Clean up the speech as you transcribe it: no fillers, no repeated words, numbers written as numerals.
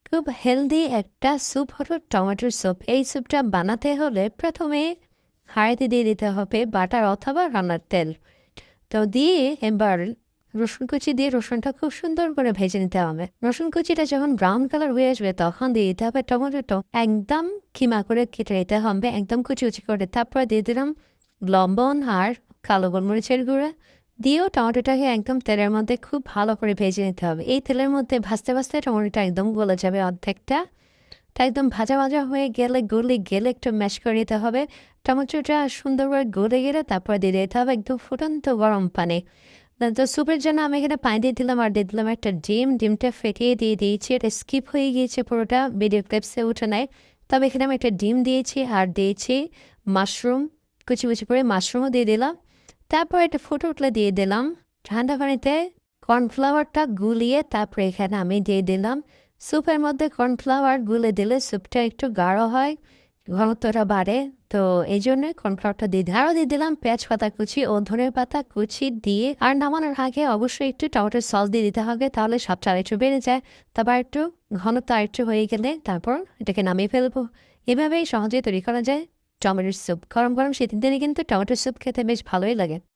খুব হেলদি একটা স্যুপ হলো টমেটোর স্যুপ। এই স্যুপটা বানাতে হলে প্রথমে হাঁড়িতে দিয়ে দিতে হবে বাটার অথবা রান্নার তেল। তো দিয়ে এবার রসুন কুচি দিয়ে রসুনটা খুব সুন্দর করে ভেজে নিতে হবে। রসুন কুচিটা যখন ব্রাউন কালার হয়ে আসবে তখন দিয়ে দিতে হবে টমেটোটা একদম কিমা করে কেটে নিতে হবে, একদম কুচি কুচি করে। তারপর দিয়ে দিলাম লবণ আর কালো গোলমরিচের গুঁড়া। দিয়েও টমেটোটাকে একদম তেলের মধ্যে খুব ভালো করে ভেজে নিতে হবে। এই তেলের মধ্যে ভাজতে ভাজতে টমেটোটা একদম গলে যাবে অর্ধেকটা। তা একদম ভাজা ভাজা হয়ে গেলে গলে গেলে একটু ম্যাশ করে নিতে হবে। টমেটোটা সুন্দর করে গলে গেলে তারপর দিয়ে দিতে হবে একদম ফুটন্ত গরম পানি। তো স্যুপের জন্য আমি এখানে পানি দিয়ে দিলাম আর দিয়ে দিলাম একটা ডিম। ডিমটা ফেটিয়ে দিয়ে দিয়েছি, এটা স্কিপ হয়ে গিয়েছে, পুরোটা ভিডিও ক্লিপসে উঠে নেয়। তবে এখানে আমি একটা ডিম দিয়েছি আর দিয়েছি মাশরুম, কুচি কুচি করে মাশরুমও দিয়ে দিলাম। তারপর একটা ফুটে উঠলে দিয়ে দিলাম ঠান্ডা পানিতে কর্নফ্লাওয়ারটা গুলিয়ে। তারপরে এখানে আমি দিয়ে দিলাম স্যুপের মধ্যে কর্নফ্লাওয়ার গুলে দিলে স্যুপটা একটু গাঢ় হয়, ঘনত্বটা বাড়ে। তো এই জন্য কর্নফ্লাওয়ারটা দিয়ে আরও দিয়ে দিলাম পেঁয়াজ পাতা কুচি ও ধনের পাতা কুচি দিয়ে। আর নামানোর আগে অবশ্যই একটু টমেটোর সস দিয়ে দিতে হবে, তাহলে সবটা আরেকটু বেড়ে যায়। তারপর একটু ঘনত্ব আরেকটু হয়ে গেলে তারপর এটাকে নামিয়ে ফেলবো। এভাবেই সহজেই তৈরি করা যায় টমেটোর স্যুপ। গরম গরম শীতের দিনে কিন্তু টমেটোর স্যুপ খেতে বেশ ভালোই লাগে।